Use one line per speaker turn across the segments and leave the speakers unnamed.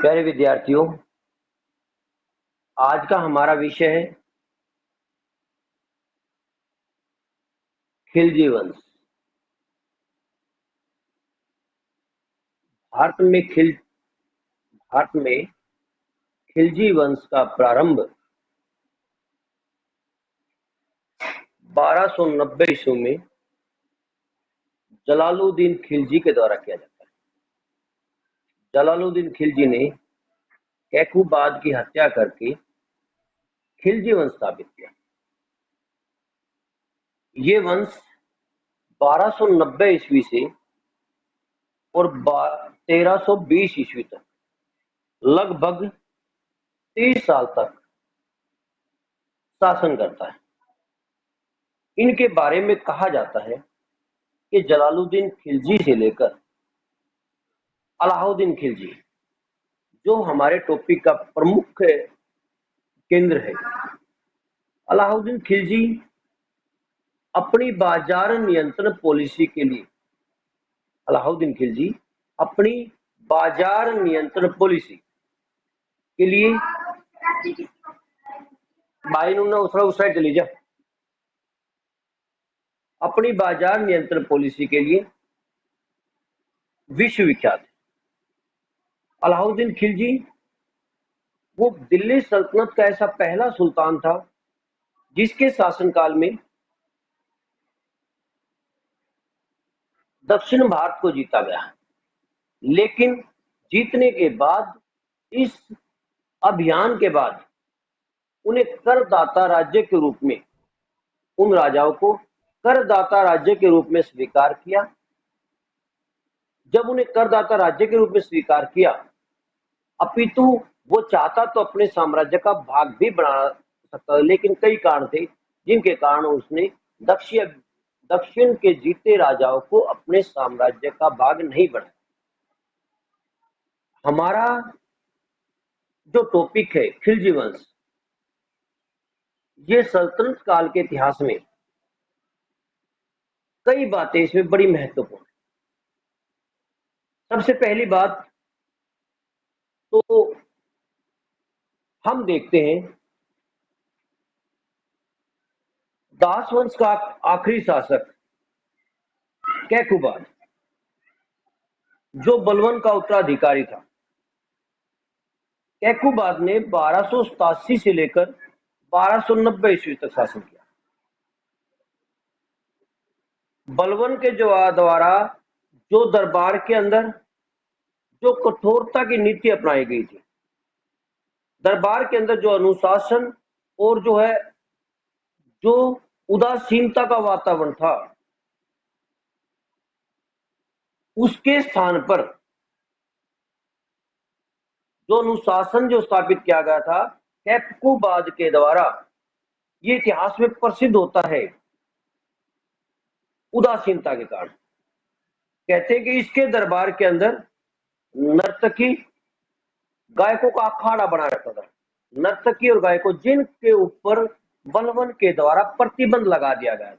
प्यारे विद्यार्थियों, आज का हमारा विषय है खिलजी वंश। भारत में खिलजी वंश का प्रारंभ 1290 ईस्वी में जलालुद्दीन खिलजी के द्वारा किया जाता है। जलालुद्दीन खिलजी ने कैकूबाद की हत्या करके खिलजी वंश स्थापित किया। ये वंश 1290 ईस्वी से और 1320 ईस्वी तक लगभग 30 साल तक शासन करता है। इनके बारे में कहा जाता है कि जलालुद्दीन खिलजी से लेकर अलाउद्दीन खिलजी, जो हमारे टॉपिक का प्रमुख केंद्र है, अलाउद्दीन खिलजी अपनी बाजार नियंत्रण पॉलिसी के लिए अलाउद्दीन खिलजी अपनी बाजार नियंत्रण पॉलिसी के लिए उस साइड चली जा अपनी बाजार नियंत्रण पॉलिसी के लिए विश्वविख्यात है। अलाउद्दीन खिलजी वो दिल्ली सल्तनत का ऐसा पहला सुल्तान था जिसके शासनकाल में दक्षिण भारत को जीता गया। लेकिन जीतने के बाद, इस अभियान के बाद, उन्हें करदाता राज्य के रूप में, उन राजाओं को करदाता राज्य के रूप में स्वीकार किया। जब उन्हें करदाता राज्य के रूप में स्वीकार किया, अपितु वो चाहता तो अपने साम्राज्य का भाग भी बना सकता, लेकिन कई कारण थे जिनके कारण उसने दक्षिण के जीते राजाओं को अपने साम्राज्य का भाग नहीं बनाया। हमारा जो टॉपिक है खिलजी वंश, ये सल्तनत काल के इतिहास में कई बातें इसमें बड़ी महत्वपूर्ण है। सबसे पहली बात तो हम देखते हैं दास वंश का आखिरी शासक कैकूबाद, जो बलवन का उत्तराधिकारी था। कैकूबाद ने 1287 से लेकर 1290 ईस्वी तक शासन किया। बलवन के द्वारा जो दरबार के अंदर जो कठोरता की नीति अपनाई गई थी, दरबार के अंदर जो अनुशासन और जो उदासीनता का वातावरण था, उसके स्थान पर जो अनुशासन जो स्थापित किया गया था कैकूबाद के द्वारा, ये इतिहास में प्रसिद्ध होता है उदासीनता के कारण। कहते हैं कि इसके दरबार के अंदर नर्तकी गायकों का अखाड़ा बना रहता था। नर्तकी और गायकों जिनके ऊपर बलवन के द्वारा प्रतिबंध लगा दिया गया।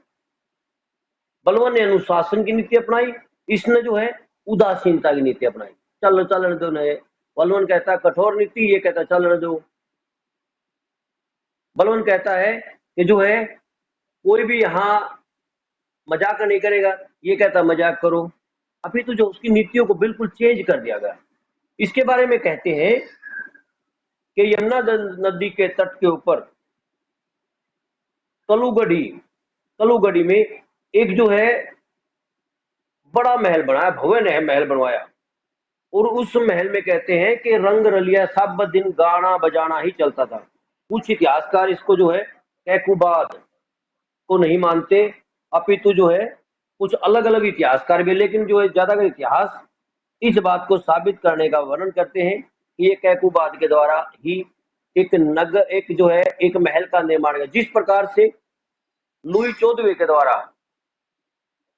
बलवन ने अनुशासन की नीति अपनाई, इसने उदासीनता की नीति अपनाई। चलन दो नए, बलवन कहता है कठोर नीति, ये कहता है चलन दो। बलवन कहता है कि कोई भी यहाँ मजाक नहीं करेगा, ये कहता मजाक करो। अभी तो जो उसकी नीतियों को बिल्कुल चेंज कर दिया गया। इसके बारे में कहते हैं कि यमुना नदी के तट के ऊपर तलुगढ़ी में एक बड़ा महल बनाया, भव्य महल बनवाया, और उस महल में कहते हैं कि रंग रलिया सब दिन गाना बजाना ही चलता था। कुछ इतिहासकार इसको कैकूबाद को नहीं मानते, अपितु कुछ अलग अलग इतिहासकार भी, लेकिन ज्यादातर इतिहास इस बात को साबित करने का वर्णन करते हैं कि ये कैकूबाद के द्वारा ही एक महल का निर्माण किया। जिस प्रकार से लुई 14वें के द्वारा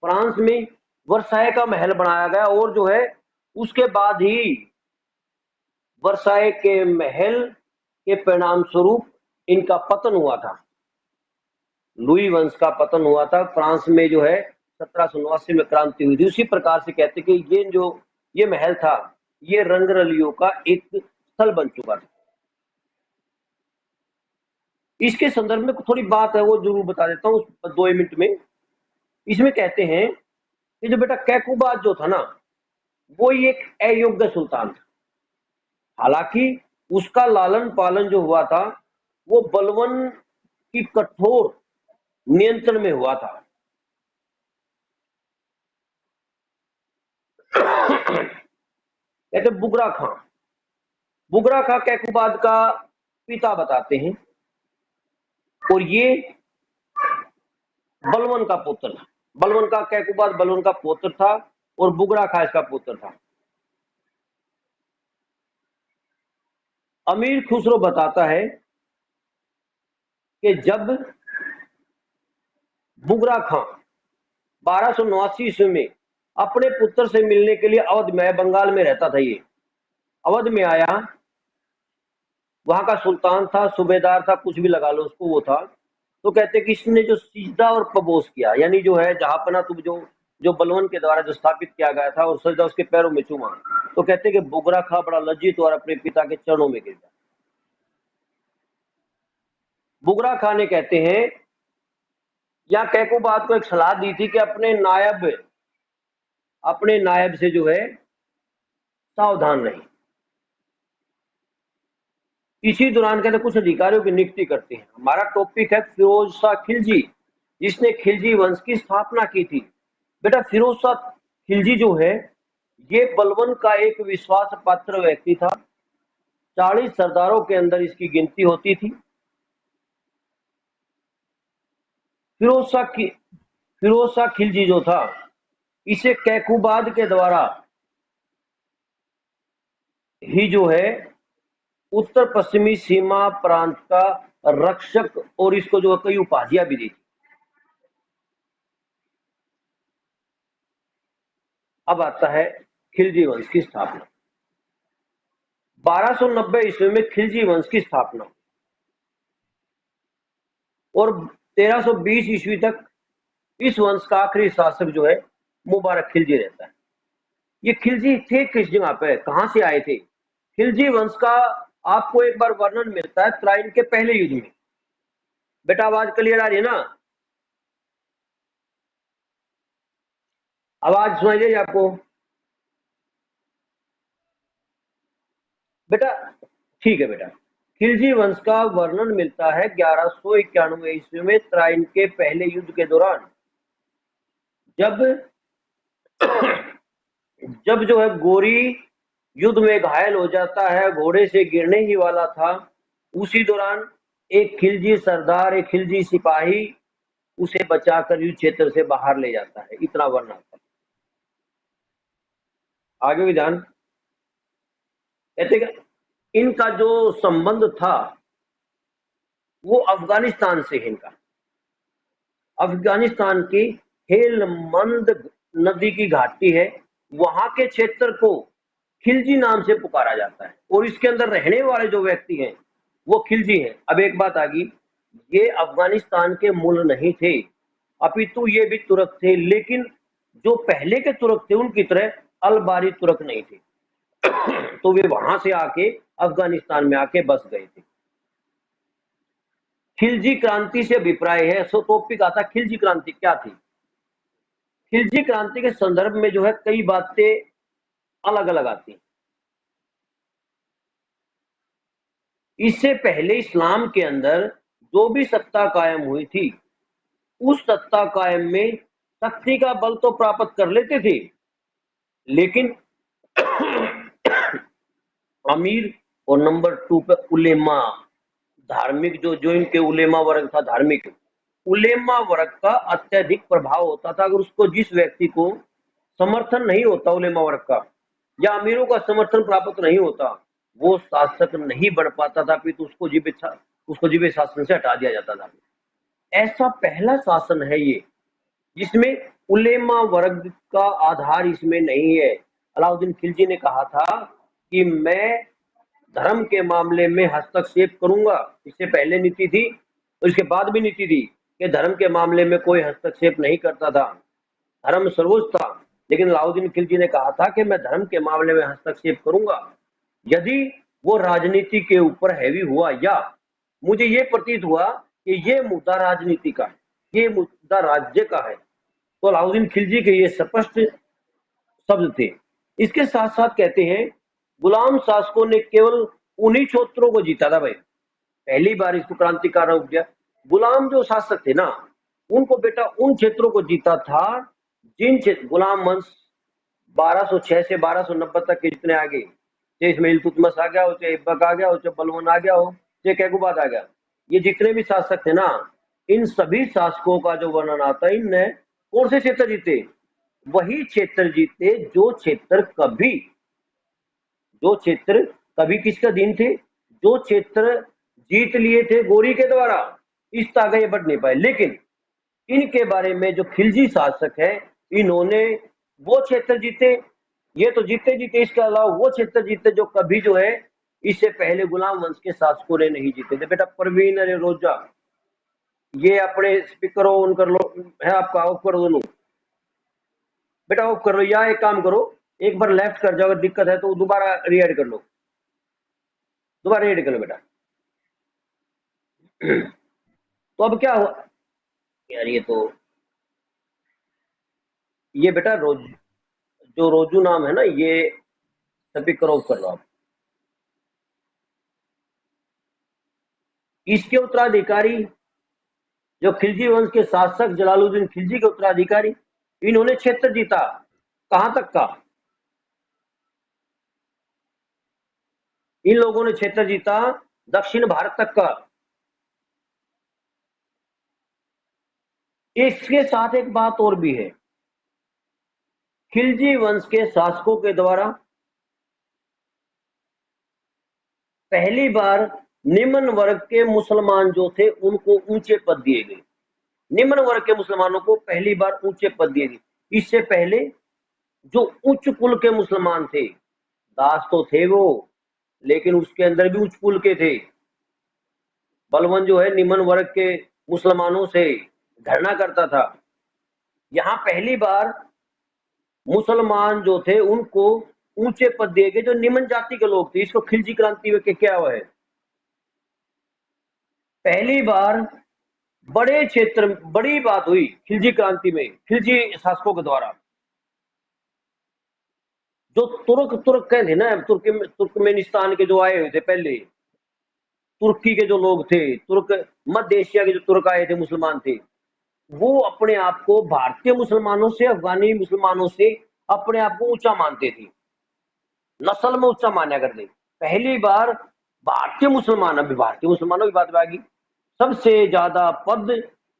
फ्रांस में वर्साय का महल बनाया गया, और उसके बाद ही वर्साय के महल के परिणाम स्वरूप इनका पतन हुआ था। लुई वंश का पतन हुआ था फ्रांस में 1789 में क्रांति हुई थी। उसी प्रकार से कहते कि ये महल था, ये रंगरलियों का एक स्थल बन चुका था। इसके संदर्भ में थोड़ी बात है वो जरूर बता देता हूँ 2 मिनट में। इसमें कहते हैं कि जो बेटा कैकुबाद जो था ना, वो ही एक अयोग्य सुल्तान था। हालांकि उसका लालन पालन जो हुआ था वो बलवन की कठोर नियंत्रण में हुआ था। कहते बुगरा खां कैकुबाद का पिता बताते हैं, और ये बलवन का पुत्र था। बलवन का कैकुबाद बलवन का पुत्र था और बुगरा खां इसका पुत्र था। अमीर खुसरो बताता है कि जब बुगरा खां 1289 ईस्वी में अपने पुत्र से मिलने के लिए अवध में, बंगाल में रहता था, ये अवध में आया, वहां का सुल्तान था, सूबेदार था, कुछ भी लगा लो उसको, वो था। तो कहते कि इसने जो सिजदा और पबोस किया, यानी जो है जहापना तुम जो जो बलवन के द्वारा जो स्थापित किया गया था, और सजदा उसके पैरों में चूमा, तो कहते कि बुगरा खां बड़ा लज्जित और अपने पिता के चरणों में गिर गया। बुगरा खां ने कहते हैं या कैकुबाद को एक सलाह दी थी कि अपने नायब से जो है सावधान रहे। इसी दौरान कहते कुछ अधिकारियों की नियुक्ति करते हैं। हमारा टॉपिक है फिरोज शाह खिलजी, जिसने खिलजी वंश की स्थापना की थी। बेटा फिरोज शाह खिलजी जो है ये बलवन का एक विश्वास पात्र व्यक्ति था। 40 सरदारों के अंदर इसकी गिनती होती थी। फिरोज शाह खिलजी जो था, इसे कैकुबाद के द्वारा ही जो है उत्तर पश्चिमी सीमा प्रांत का रक्षक, और इसको जो कई उपाधियां भी दी थी। अब आता है खिलजी वंश की स्थापना। 1290 ईस्वी में खिलजी वंश की स्थापना, और 1320 ईस्वी तक इस वंश का आखिरी शासक जो है मुबारक खिलजी रहता है। ये खिलजी थे किस जगह पे, कहां से आए थे? खिलजी वंश का आपको एक बार वर्णन मिलता है त्राइन के पहले युद्ध में। बेटा आवाज क्लियर आ रही है ना? आवाज सुनाई दे रही आपको? बेटा ठीक है बेटा। खिलजी वंश का वर्णन मिलता है 1191 ईस्वी में त्राइन के पहले युद्ध के दौरान, जब जब जो है गोरी युद्ध में घायल हो जाता है, घोड़े से गिरने ही वाला था। उसी दौरान एक खिलजी सरदार, एक खिलजी सिपाही उसे बचाकर युद्ध क्षेत्र से बाहर ले जाता है। इतना वर्णन था। आगे भी ध्यान कहते कि इनका जो संबंध था वो अफगानिस्तान से है। इनका अफगानिस्तान की हेलमंद नदी की घाटी है, वहां के क्षेत्र को खिलजी नाम से पुकारा जाता है, और इसके अंदर रहने वाले जो व्यक्ति हैं वो खिलजी हैं। अब एक बात आ गई, ये अफगानिस्तान के मूल नहीं थे, अपितु ये भी तुर्क थे, लेकिन जो पहले के तुर्क थे उनकी तरह अलबारी तुर्क नहीं थे। तो वे वहां से आके अफगानिस्तान में आके बस गए थे। खिलजी क्रांति से अभिप्राय है, सो टॉपिक आता खिलजी क्रांति क्या थी। खिलजी क्रांति के संदर्भ में जो है कई बातें अलग अलग आती हैं। इससे पहले इस्लाम के अंदर जो भी सत्ता कायम हुई थी, उस सत्ता कायम में शक्ति का बल तो प्राप्त कर लेते थे, लेकिन अमीर और नंबर 2 पे उलेमा, धार्मिक जो इनके उलेमा वर्ग था, धार्मिक उलेमा वर्ग का अत्यधिक प्रभाव होता था। अगर उसको जिस व्यक्ति को समर्थन नहीं होता उलेमा वर्ग का, या अमीरों का समर्थन प्राप्त नहीं होता, वो शासक नहीं बन पाता था, फिर तो उसको जीवे शासन से हटा दिया जाता था। ऐसा पहला शासन है ये जिसमें उलेमा वर्ग का आधार इसमें नहीं है। अलाउद्दीन खिलजी ने कहा था कि मैं धर्म के मामले में हस्तक्षेप करूंगा। इससे पहले नीति थी और इसके बाद भी नीति थी कि धर्म के मामले में कोई हस्तक्षेप नहीं करता था, धर्म सर्वोच्च था। लेकिन अलाउद्दीन खिलजी ने कहा था कि मैं धर्म के मामले में हस्तक्षेप करूंगा यदि वो राजनीति के ऊपर हैवी हुआ, या मुझे ये प्रतीत हुआ कि ये मुद्दा राजनीति का है, ये मुद्दा राज्य का है। तो अलाउद्दीन खिलजी के ये स्पष्ट शब्द थे। इसके साथ साथ कहते हैं गुलाम शासकों ने केवल उन्हीं क्षेत्रों को जीता था भाई, पहली बार इसको क्रांतिकारी हो गया। गुलाम जो शासक थे ना, उनको बेटा उन क्षेत्रों को जीता था जिन गुलाम वंश 1206 से 1290 तक के जितने आगे, चाहे इसमें इल्तुतमिश आ गया हो, चाहे ऐबक आ गया हो, चाहे बलबन आ गया हो, चाहे कैकुबाद आ गया, ये जितने भी शासक थे ना, इन सभी शासकों का जो वर्णन आता है, इनने कौन से क्षेत्र जीते? वही क्षेत्र जीते जो क्षेत्र कभी किसके अधीन थे, जो क्षेत्र जीत लिए थे गोरी के द्वारा, इस तक आगे ये बढ़ नहीं पाए। लेकिन इनके बारे में जो खिलजी शासक है, इन्होंने वो क्षेत्र जीते, ये तो जीते जीते, इसके अलावा वो क्षेत्र जीते जो कभी जो है इससे पहले गुलाम वंश के शासकों ने नहीं जीते थे। बेटा परवीन, अरे रोजा, ये अपने स्पीकर ऑन कर लो, है आपका, ऑफ कर दो, बेटा ऑफ कर लो, या एक काम करो, एक बार लेफ्ट कर जाओ, अगर दिक्कत है तो दोबारा रीएड कर लो, दोबारा रीएड कर लो बेटा। तो अब क्या हुआ यार, ये बेटा जो रोजू नाम है ना, ये स्पीकर ऑफ कर लो आप। इसके उत्तराधिकारी जो खिलजी वंश के शासक जलालुद्दीन खिलजी के उत्तराधिकारी, इन्होंने क्षेत्र जीता कहां तक का, इन लोगों ने क्षेत्र जीता दक्षिण भारत तक का। इसके साथ एक बात और भी है, खिलजी वंश के शासकों के द्वारा पहली बार निम्न वर्ग के मुसलमान जो थे उनको ऊंचे पद दिए गए। निम्न वर्ग के मुसलमानों को पहली बार ऊंचे पद दिए गए। इससे पहले जो उच्च कुल के मुसलमान थे, दास तो थे वो, लेकिन उसके अंदर भी उच्च कुल के थे। बलबन जो है निम्न वर्ग के मुसलमानों से धरना करता था। यहां पहली बार मुसलमान जो थे उनको ऊंचे पद दिए गए जो निम्न जाति के लोग थे। इसको खिलजी क्रांति में क्या हुआ है, पहली बार बड़े क्षेत्र, बड़ी बात हुई खिलजी क्रांति में, खिलजी शासकों के द्वारा। जो तुर्क थे ना, तुर्कमेनिस्तान के जो आए हुए थे पहले, तुर्की के जो लोग थे, तुर्क मध्य एशिया के जो तुर्क आए थे, मुसलमान थे, वो अपने आप को भारतीय मुसलमानों से, अफगानी मुसलमानों से अपने आप को ऊंचा मानते थे, नस्ल में ऊंचा माना करते। पहली बार भारतीय मुसलमान, अभी भारतीय मुसलमानों की बात आ गई, सबसे ज्यादा पद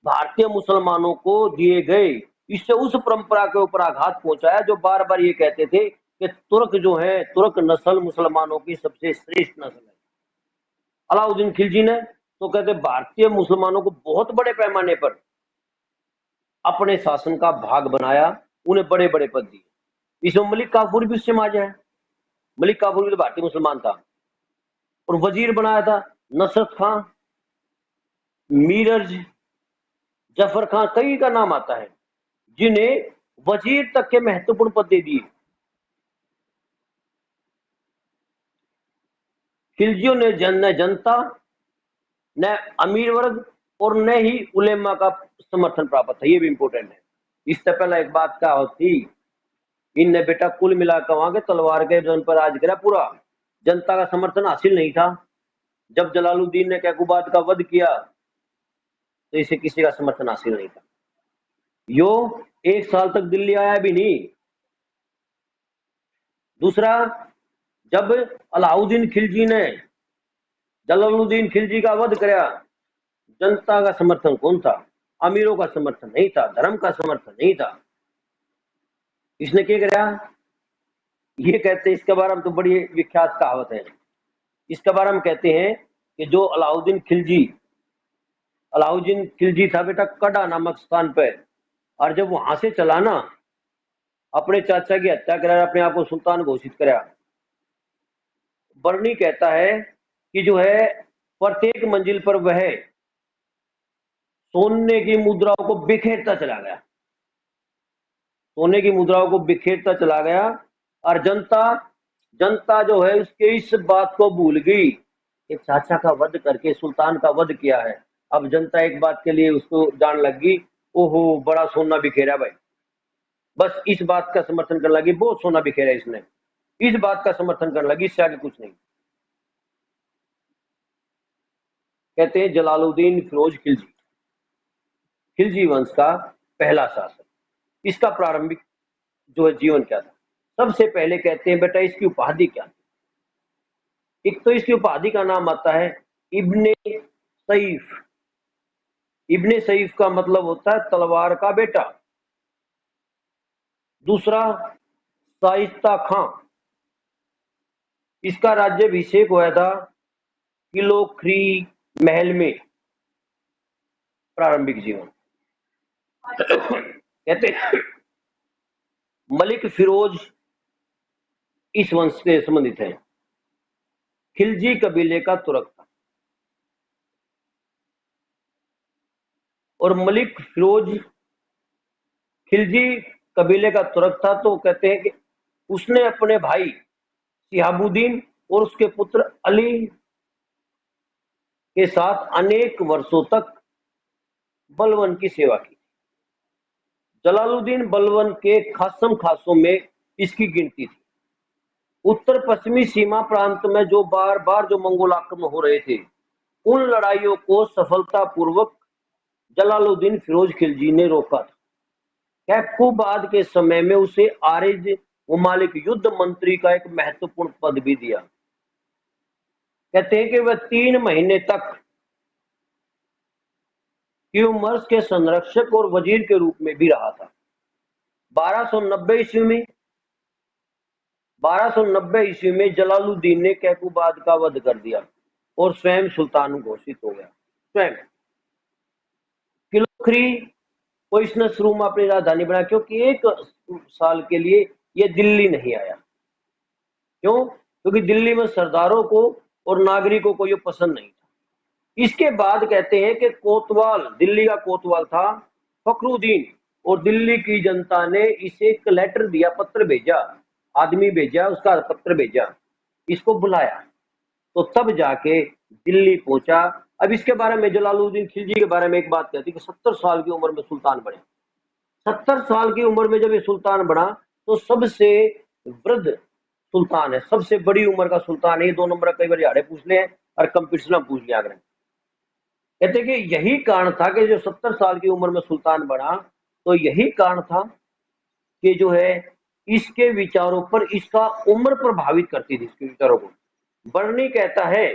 भारतीय मुसलमानों को दिए गए। इससे उस परंपरा के ऊपर आघात पहुंचाया जो बार बार ये कहते थे कि तुर्क जो है, तुर्क नस्ल मुसलमानों की सबसे श्रेष्ठ नस्ल है। अलाउद्दीन खिलजी ने तो कहते भारतीय मुसलमानों को बहुत बड़े पैमाने पर अपने शासन का भाग बनाया, उन्हें बड़े बड़े पद दिए। इसमें मलिक काफूर भी उससे माजा है। मलिक काफूर भी तो भारतीय मुसलमान था, और वजीर बनाया था नसरत खां, मीरज, जफर खां, कई का नाम आता है जिन्हें वजीर तक के महत्वपूर्ण पद दे दिए। खिलजियों ने जनता, न अमीर वर्ग और न ही उलेमा का समर्थन प्राप्त था। ये भी इंपॉर्टेंट है। इससे पहले एक बात क्या होती, इनने बेटा कुल मिलाकर वहां के तलवार के जन पर राज करा पूरा, जनता का समर्थन हासिल नहीं था। जब जलालुद्दीन ने कैकुबाद का वध किया तो इसे किसी का समर्थन हासिल नहीं था। यो 1 साल तक दिल्ली आया भी नहीं। दूसरा, जब अलाउद्दीन खिलजी ने जलालुद्दीन खिलजी का वध कराया, जनता का समर्थन कौन था? अमीरों का समर्थन नहीं था, धर्म का समर्थन नहीं था। इसने क्या कराया, ये कहते, इसके बारे में तो बड़ी विख्यात कहावत है। इसके बारे में कहते हैं कि जो अलाउद्दीन खिलजी था बेटा कड़ा नामक स्थान पे, और जब वहां से चला ना, अपने चाचा की हत्या करा, अपने आप को सुल्तान घोषित करा। बर्नी कहता है कि जो है प्रत्येक मंजिल पर वह सोने की मुद्राओं को बिखेरता चला गया, सोने की मुद्राओं को बिखेरता चला गया, और जनता जनता जो है उसके इस बात को भूल गई कि चाचा का वध करके सुल्तान का वध किया है। अब जनता एक बात के लिए उसको जान लग गई, ओहो बड़ा सोना बिखेरा भाई, बस इस बात का समर्थन करने लगी, बहुत सोना बिखेरा इसने, इस बात का समर्थन करने लगी, इससे आगे कुछ नहीं। कहते हैं जलालुद्दीन फिरोज खिलजी, खिलजी वंश का पहला शासक, इसका प्रारंभिक जो है जीवन क्या था। सबसे पहले कहते हैं बेटा इसकी उपाधि क्या थी। एक तो इसकी उपाधि का नाम आता है इब्ने सईफ। इब्ने सईफ का मतलब होता है तलवार का बेटा। दूसरा शाइस्ता खां, इसका राज्याभिषेक हुआ था किलोखरी महल में। प्रारंभिक जीवन कहते हैं मलिक फिरोज इस वंश से संबंधित है, खिलजी कबीले का तुर्क था। और मलिक फिरोज खिलजी कबीले का तुर्क था, तो कहते हैं कि उसने अपने भाई शिहाबुद्दीन और उसके पुत्र अली के साथ अनेक वर्षों तक बलवन की सेवा की। जलालुद्दीन बलवन के खासम खासों में इसकी गिनती थी। उत्तर पश्चिमी सीमा प्रांत में जो बार बार जो मंगोल आक्रमण हो रहे थे, उन लड़ाइयों को सफलतापूर्वक जलालुद्दीन फिरोज खिलजी ने रोका था। कैकूबाद के समय में उसे आरिज ममालिक युद्ध मंत्री का एक महत्वपूर्ण पद भी दिया। कहते हैं कि वह 3 महीने तक क्यूमर्स के संरक्षक और वजीर के रूप में भी रहा था। 1290 ईस्वी में 1290 ईस्वी में जलालुद्दीन ने कैकूबाद का वध कर दिया और स्वयं सुल्तान घोषित हो गया। स्वयं किलोखरी को इसने शुरू में अपनी राजधानी बनाया, क्योंकि 1 साल के लिए ये दिल्ली नहीं आया। क्यों? क्योंकि दिल्ली में सरदारों को और नागरिकों को ये पसंद नहीं था। इसके बाद कहते हैं कि कोतवाल, दिल्ली का कोतवाल था फखरुद्दीन, और दिल्ली की जनता ने इसे एक लेटर दिया, पत्र भेजा, आदमी भेजा, उसका पत्र भेजा, इसको बुलाया, तो तब जाके दिल्ली पहुंचा। अब इसके बारे में जलालुद्दीन खिलजी के बारे में एक बात कहती है कि 70 साल की उम्र में सुल्तान बने। 70 साल की उम्र में जब ये सुल्तान बना तो सबसे वृद्ध सुल्तान है, सबसे बड़ी उम्र का सुल्तान है। 2 नंबर कई बार यारे पूछ ले और कंपटीशन पूछ लिया करें। कहते कि यही कारण था कि जो 70 साल की उम्र में सुल्तान बना, तो यही कारण था कि जो है इसके विचारों पर इसका उम्र प्रभावित करती थी, इसके विचारों को। बर्नी कहता है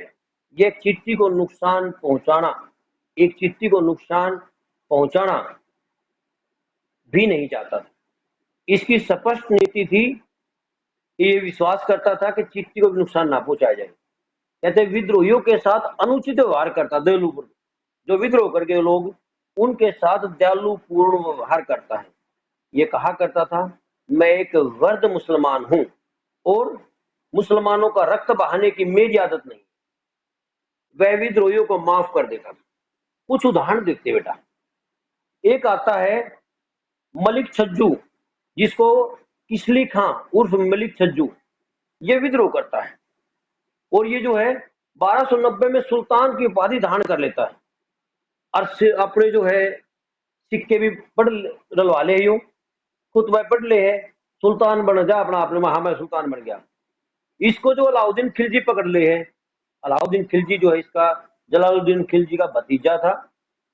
ये चिट्ठी को नुकसान पहुंचाना, एक चिट्ठी को नुकसान पहुंचाना भी नहीं चाहता था। इसकी स्पष्ट नीति थी, ये विश्वास करता था कि चिट्ठी को भी नुकसान ना पहुंचाया जाए। कहते विद्रोहियों के साथ अनुचित व्यवहार करता, दयालु, जो विद्रोह करके लोग उनके साथ दयालु पूर्ण व्यवहार करता है। ये कहा करता था मैं एक वर्द मुसलमान हूं और मुसलमानों का रक्त बहाने की मेरी आदत नहीं। वह विद्रोहियों को माफ कर देता था। कुछ उदाहरण देखते बेटा। एक आता है मलिक छज्जू, जिसको किसली खां उर्फ मलिक छज्जू, ये विद्रोह करता है और ये जो है 1290 में सुल्तान की उपाधि धारण कर लेता है और अपने जो है सिक्के भी पढ़ डलवा ले, यूं खुतबा पढ़ ले है, सुल्तान बन जा अपना, अपने महा में सुल्तान बन गया। इसको जो अलाउद्दीन खिलजी पकड़ ले है। अलाउद्दीन खिलजी जो है इसका जलालुद्दीन खिलजी का भतीजा था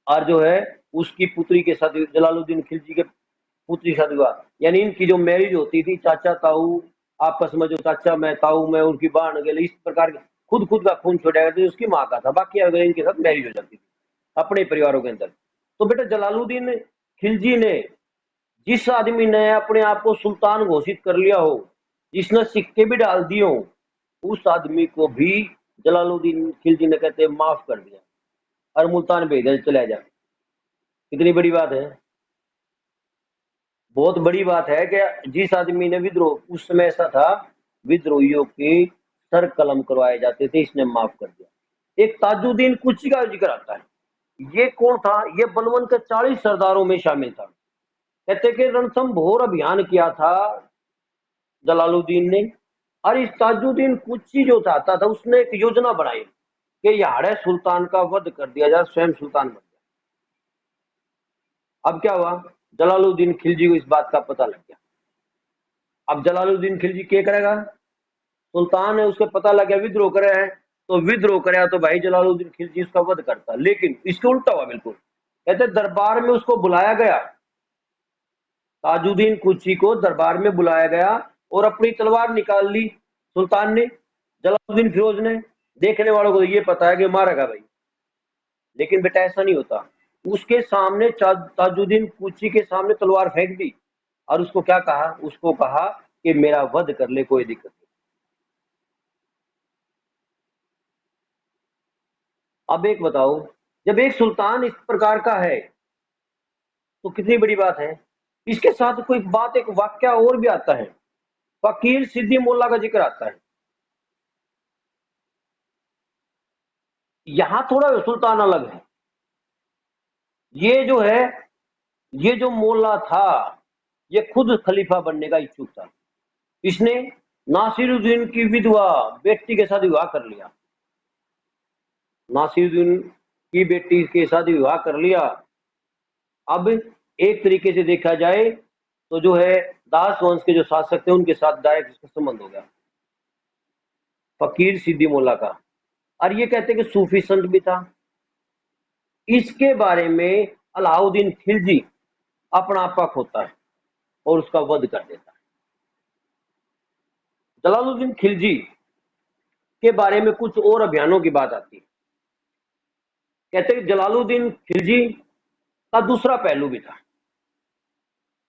और जो है उसकी पुत्री के साथ, जलालुद्दीन खिलजी के पुत्री शादी हुआ, यानी इनकी जो मैरिज होती थी, चाचा ताऊ आपस में, जो चाचा मैं ताऊ मैं उनकी बहन गए, इस प्रकार के खुद खुद का खून छोड़ा गया, उसकी माँ का था, बाकी अगर इनके साथ मैरिज हो जाती थी अपने परिवारों के अंदर। तो बेटा जलालुद्दीन खिलजी ने, जिस आदमी ने अपने आप को सुल्तान घोषित कर लिया हो, जिसने सिक्के भी डाल दिए हो, उस आदमी को भी जलालुद्दीन खिलजी ने कहते माफ कर दिया और मुल्तान भेज दिया, चला जा। कितनी बड़ी बात है, बहुत बड़ी बात है कि जिस आदमी ने विद्रोह, उस समय ऐसा था विद्रोहियों के सर कलम करवाए जाते थे, इसने माफ कर दिया। एक ताजुद्दीन कुची का जिक्र आता है। ये कौन था? ये बलवन के 40 सरदारों में शामिल था। कहते कि रणथंभोर अभियान किया था जलालुद्दीन ने, और इस ताजुद्दीन कुची जो चाहता था, उसने एक योजना बनाई कि यारे सुल्तान का वध कर दिया जाए, स्वयं सुल्तान बन गया। अब क्या हुआ, जलालुद्दीन खिलजी को इस बात का पता लग गया। अब जलालुद्दीन खिलजी क्या करेगा, सुल्तान है उसके पता लग गया विद्रोह करे है, तो विद्रोह करे तो भाई जलालुद्दीन खिलजी उसका वध करता। लेकिन इसके उल्टा हुआ बिल्कुल। कहते दरबार में उसको बुलाया गया, ताजुद्दीन कुची को दरबार में बुलाया गया और अपनी तलवार निकाल ली सुल्तान ने, जलालुद्दीन फिरोज ने। देखने वालों को ये पता है कि मारेगा भाई, लेकिन बेटा ऐसा नहीं होता। उसके सामने ताजुद्दीन कुची के सामने तलवार फेंक दी और उसको क्या कहा, उसको कहा कि मेरा वध कर ले, कोई दिक्कत नहीं। अब एक बताओ, जब एक सुल्तान इस प्रकार का है तो कितनी बड़ी बात है। इसके साथ कोई बात, एक वाक्य और भी आता है, फकीर सिद्दी मोल्ला का जिक्र आता है। यहां थोड़ा सुल्तान अलग है। ये जो है, ये जो मोल्ला था, ये खुद खलीफा बनने का इच्छुक था। इसने नासिरुद्दीन की विधवा बेटी के साथ विवाह कर लिया, नासिरुद्दीन की बेटी के साथ विवाह कर लिया। अब एक तरीके से देखा जाए तो जो है दास वंश के जो शासक थे उनके साथ डायरेक्ट इसका संबंध हो गया, फकीर सिद्दी मोल्ला का। और ये कहते हैं कि सूफी संत भी था। इसके बारे में अलाउद्दीन खिलजी अपना पक्ष होता है और उसका वध कर देता है। जलालुद्दीन खिलजी के बारे में कुछ और अभियानों की बात आती है। कहते हैं कि जलालुद्दीन खिलजी का दूसरा पहलू भी था।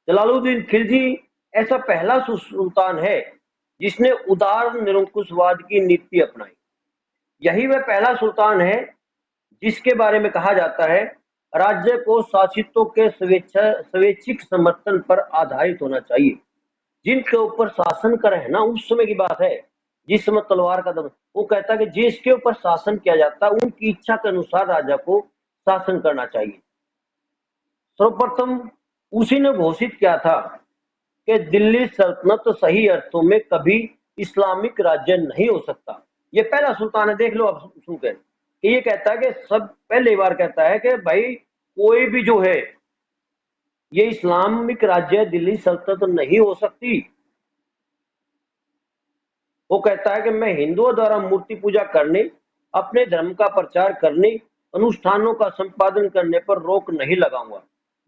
जलालुद्दीन खिलजी ऐसा पहला सुल्तान है जिसने उदार निरंकुशवाद की नीति अपनाई। यही वह पहला सुल्तान है जिसके बारे में कहा जाता है राज्य को शासितों के स्वैच्छिक समर्थन पर आधारित होना चाहिए। जिनके ऊपर शासन कर है ना, उस समय की बात है जिस समय तलवार का दम, वो कहता है कि जिसके ऊपर शासन किया जाता है उनकी इच्छा के अनुसार राजा को शासन करना चाहिए। सर्वप्रथम उसी ने घोषित किया था कि दिल्ली सल्तनत सही अर्थों में कभी इस्लामिक राज्य नहीं हो सकता। ये पहला सुल्तान है, देख लो आप सुनकर कि ये कहता है कि सब पहली बार कहता है कि भाई कोई भी जो है ये इस्लामिक राज्य दिल्ली सल्तनत नहीं हो सकती। वो कहता है कि मैं हिंदुओं द्वारा मूर्ति पूजा करने, अपने धर्म का प्रचार करने, अनुष्ठानों का संपादन करने पर रोक नहीं लगाऊंगा।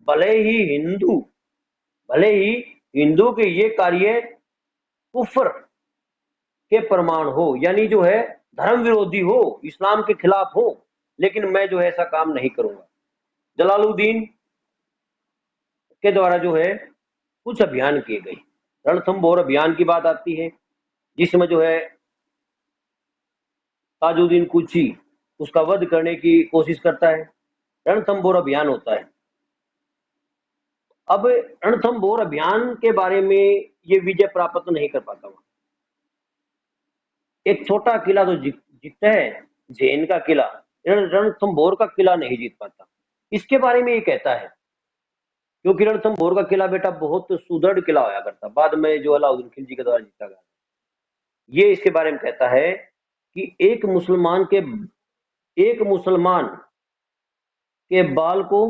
भले ही हिंदू भले ही हिंदू के ये कार्य कुफर के प्रमाण हो, यानी जो है धर्म विरोधी हो, इस्लाम के खिलाफ हो, लेकिन मैं जो है ऐसा काम नहीं करूंगा। जलालुद्दीन के द्वारा जो है कुछ अभियान किए गए। रणथंभौर अभियान की बात आती है जिसमें जो है ताजुद्दीन कुची उसका वध करने की कोशिश करता है। रणथंभौर अभियान होता है। अब रणथंभौर अभियान के बारे में ये विजय प्राप्त नहीं कर पाता। एक छोटा किला तो जीतता है, जैन का किला, रणथंभौर का किला नहीं जीत पाता। इसके बारे में ये कहता है क्योंकि रणथंभौर का किला बेटा बहुत सुदृढ़ किला होया करता, बाद में जो अलाउद्दीन खिलजी के द्वारा जीता गया। ये इसके बारे में कहता है कि एक मुसलमान के बाल को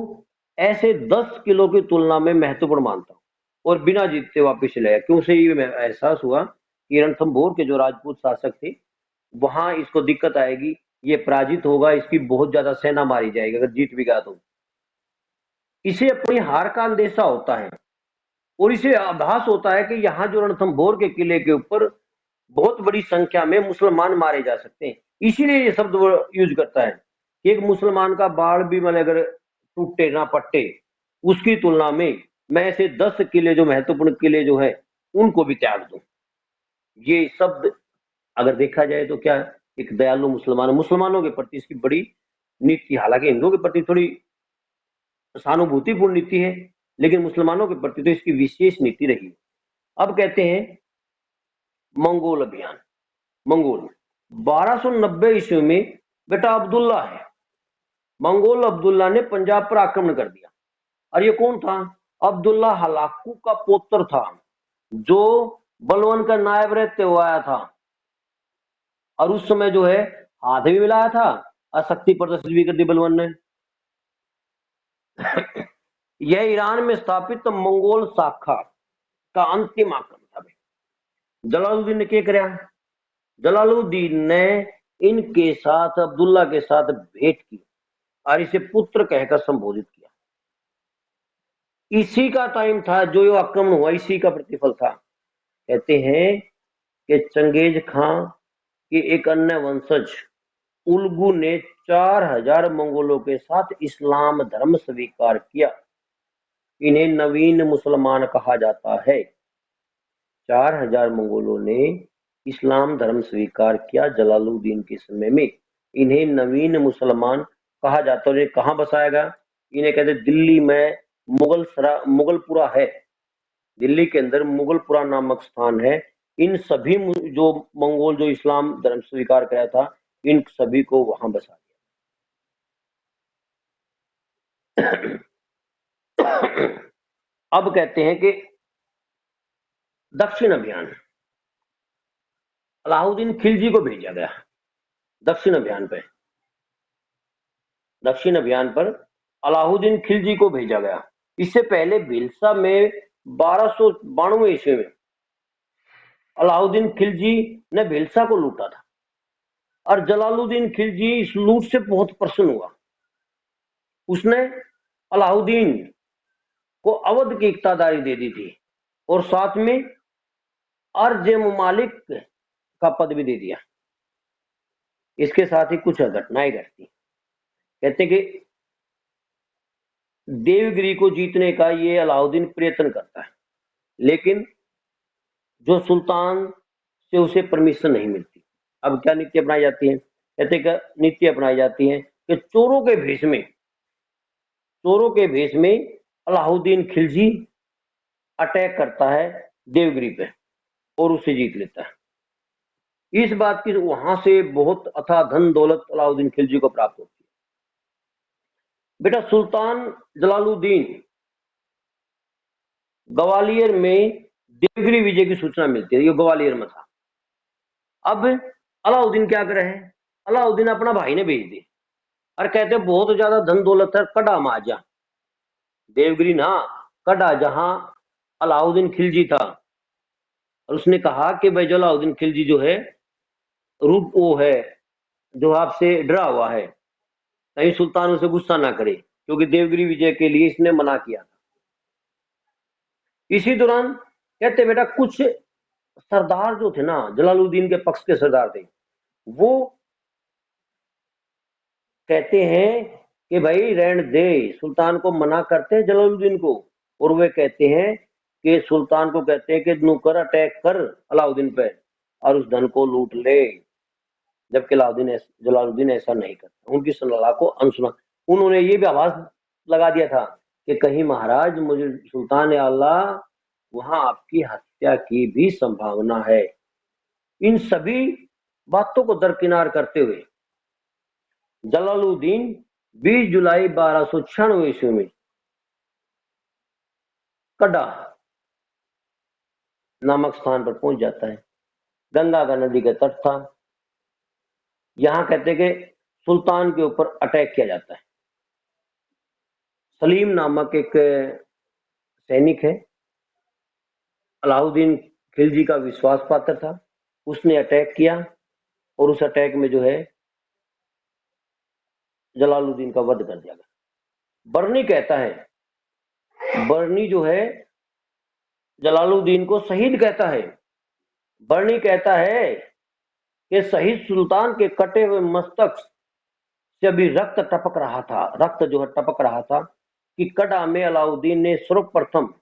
ऐसे 10 किलो की तुलना में महत्वपूर्ण मानता हूं और बिना जीतते वापिस चले आया। क्यों से ये एहसास हुआ कि रणथंभौर के जो राजपूत शासक थे वहां इसको दिक्कत आएगी, ये पराजित होगा, इसकी बहुत ज्यादा सेना मारी जाएगी अगर जीत भी गया तो। इसे अपनी हार का अंदेशा होता है और इसे आभास होता है कि यहाँ जो रणथंभौर के किले के ऊपर बहुत बड़ी संख्या में मुसलमान मारे जा सकते हैं। इसीलिए ये शब्द यूज करता है कि एक मुसलमान का बाल भी मतलब अगर टूटे ना पट्टे उसकी तुलना में मैं ऐसे 10 किले जो महत्वपूर्ण किले जो है उनको भी त्याग दूं। ये शब्द अगर देखा जाए तो क्या है, एक दयालु मुसलमानों के प्रति इसकी बड़ी नीति, हालांकि हिंदुओं के प्रति थोड़ी सहानुभूतिपूर्ण नीति है लेकिन मुसलमानों के प्रति तो इसकी विशेष नीति रही। अब कहते हैं मंगोल अभियान। मंगोल 1290 ईस्वी में बेटा अब्दुल्ला है, मंगोल अब्दुल्ला ने पंजाब पर आक्रमण कर दिया। और ये कौन था, अब्दुल्ला हलाकू का पुत्र था जो बलवन का नायब रहते हुआ आया था, और उस समय जो है हाथ भी मिलाया था और शक्ति प्रदर्शित भी कर दी बलवन ने। यह ईरान में स्थापित मंगोल शाखा का अंतिम आक्रमण था भाई। जलालुद्दीन ने क्या कराया? जलालुद्दीन ने इनके साथ, अब्दुल्ला के साथ भेंट की और इसे पुत्र कहकर संबोधित किया। इसी का टाइम था जो ये आक्रमण हुआ, इसी का प्रतिफल था। कहते हैं कि चंगेज खां के एक अन्य वंशज उल्गू ने 4000 मंगोलों के साथ इस्लाम धर्म स्वीकार किया। इन्हें नवीन मुसलमान कहा जाता है। 4000 मंगोलों ने इस्लाम धर्म स्वीकार किया जलालुद्दीन के समय में। इन्हें नवीन मुसलमान कहा जाता है। और ये कहाँ बसाया गया? इन्हें कहते दिल्ली में मुगलपुरा है। दिल्ली के अंदर मुगलपुरा नामक स्थान है। इन सभी जो मंगोल जो इस्लाम धर्म स्वीकार कराया था, इन सभी को वहां बसा दिया। अब कहते हैं कि दक्षिण अभियान, अलाउद्दीन खिलजी को भेजा गया दक्षिण अभियान पे। दक्षिण अभियान पर अलाउद्दीन खिलजी को भेजा गया। इससे पहले भिलसा में 1292 ईस्वी में अलाउद्दीन खिलजी ने भिलसा को लूटा था, और जलालुद्दीन खिलजी इस लूट से बहुत प्रसन्न हुआ। उसने अलाउद्दीन को अवध की इक्तादारी दे दी थी और साथ में अर्ज ममालिक का पद भी दे दिया। इसके साथ ही कुछ घटनाएं घटती। कहते कि देवगिरी को जीतने का ये अलाउद्दीन प्रयत्न करता है, लेकिन जो सुल्तान से उसे परमिशन नहीं मिलती। अब क्या नीति अपनाई जाती है? कहते कि नीति अपनाई जाती है कि चोरों के भेष में अलाउद्दीन खिलजी अटैक करता है देवगिरी पे और उसे जीत लेता है। इस बात की वहां से बहुत अथाह धन दौलत अलाउद्दीन खिलजी को प्राप्त होती है। बेटा, सुल्तान जलालुद्दीन ग्वालियर में देवगिरी विजय की सूचना मिलती है। ये ग्वालियर में था। अब अलाउद्दीन क्या करे है? अलाउद्दीन अपना भाई ने भेज दी और कहते बहुत ज्यादा धन दौलत है, कड़ा में आ जा। देवगिरी ना, कड़ा, जहां अलाउद्दीन खिलजी था। और उसने कहा कि भाई जलालुद्दीन खिलजी जो है रूप वो है जो आपसे डरा हुआ है, कहीं सुल्तान उसे गुस्सा ना करे, क्योंकि देवगिरी विजय के लिए इसने मना किया था। इसी दौरान कहते बेटा कुछ सरदार जो थे ना, जलालुद्दीन के पक्ष के सरदार थे, वो कहते हैं कि भाई रहने दे, सुल्तान को मना करते हैं जलालुद्दीन को। और वे कहते हैं कि सुल्तान को कहते हैं कि नुकर अटैक कर अलाउद्दीन पे और उस धन को लूट ले। जबकि जलालुद्दीन ऐसा नहीं करता, उनकी सलाह को अनसुना। उन्होंने ये भी आवाज लगा दिया था कि कहीं महाराज मुझे सुल्तान आला वहां आपकी हत्या की भी संभावना है। इन सभी बातों को दरकिनार करते हुए जलालुद्दीन 20 जुलाई 1296 ईस्वी में कड़ा नामक स्थान पर पहुंच जाता है। गंगा का नदी का तट था। यहां कहते कि सुल्तान के ऊपर अटैक किया जाता है। सलीम नामक एक सैनिक है, अलाउद्दीन खिलजी का विश्वास पात्र था। उसने अटैक किया और उस अटैक में जो है जलालुद्दीन का वध कर दिया गया। बर्नी जो है जलालुद्दीन को शहीद कहता है। बर्नी कहता है कि शहीद सुल्तान के कटे हुए मस्तक से अभी रक्त टपक रहा था, रक्त जो है टपक रहा था कि कड़ा में अलाउद्दीन ने सर्वप्रथम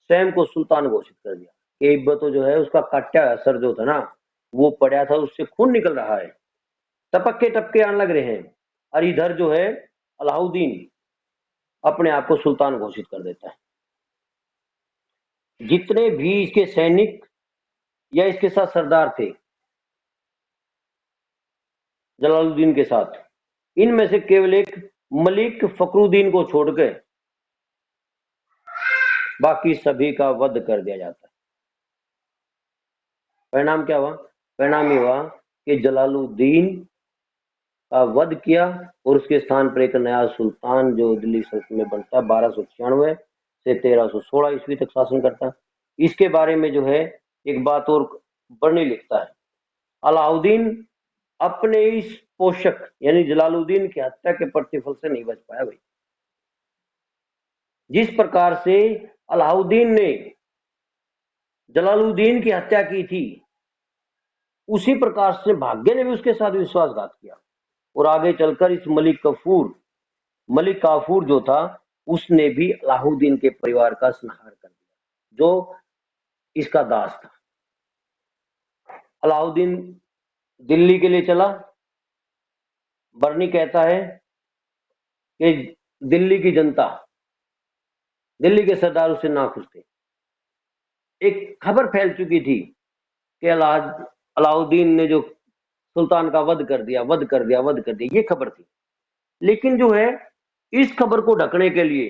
स्वयं को सुल्तान घोषित कर दिया। एक तो जो है उसका काटा असर जो था ना, वो पड़ा था, उससे खून निकल रहा है, टपके टपके आने लग रहे हैं। और इधर जो है अलाउद्दीन अपने आप को सुल्तान घोषित कर देता है। जितने भी इसके सैनिक या इसके साथ सरदार थे जलालुद्दीन के साथ, इनमें से केवल एक मलिक फखरुद्दीन को छोड़कर बाकी सभी का वध कर दिया जाता है। परिणाम क्या हुआ? परिणाम ये हुआ कि जलालुद्दीन का वध किया और उसके स्थान पर एक नया सुल्तान जो दिल्ली सल्तनत में बनता 1296 से 1316 ईस्वी तक शासन करता। इसके बारे में जो है एक बात और बर्नी लिखता है, अलाउद्दीन अपने इस पोषक यानी जलालुद्दीन की हत्या के प्रतिफल से नहीं बच पाया भाई। जिस प्रकार से अलाउद्दीन ने जलालुद्दीन की हत्या की थी, उसी प्रकार से भाग्य ने भी उसके साथ विश्वासघात किया और आगे चलकर इस मलिक काफूर जो था, उसने भी अलाउद्दीन के परिवार का संहार कर दिया जो इसका दास था। अलाउद्दीन दिल्ली के लिए चला। बर्नी कहता है कि दिल्ली की जनता, दिल्ली के सरदार उससे नाखुश थे। एक खबर फैल चुकी थी कि अलाउद्दीन ने जो सुल्तान का वध कर दिया, ये खबर थी। लेकिन जो है इस खबर को ढकने के लिए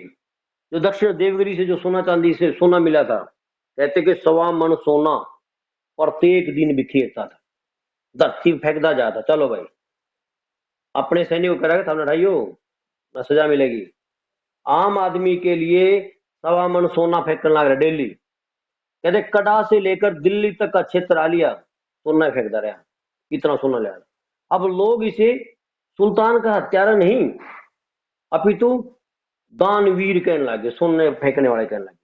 जो दक्षिण देवगिरी से जो सोना चांदी से सोना मिला था, कहते कि 1.25 मन सोना प्रत्येक दिन बिखेरता था, धरती फेंकता जाता। चलो भाई, अपने सैनिक को करेगा था लड़ाइयो ना सजा मिलेगी। आम आदमी के लिए 1.25 मन सोना फेंकने लग रहा डेली। कहते कड़ा से लेकर दिल्ली तक का क्षेत्र आ लिया, सोना फेंकता रहा, इतना सोना ले आया। अब लोग इसे सुल्तान का हत्यारा नहीं अपितु दानवीर कहने लगे, सोने फेंकने वाले कहने लगे।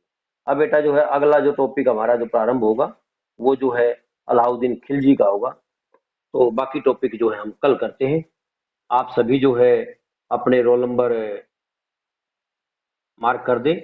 अब बेटा जो है अगला जो टॉपिक हमारा जो प्रारंभ होगा वो जो है अलाउद्दीन खिलजी का होगा। तो बाकी टॉपिक जो है हम कल करते हैं। आप सभी जो है अपने रोल नंबर मार्क कर दें।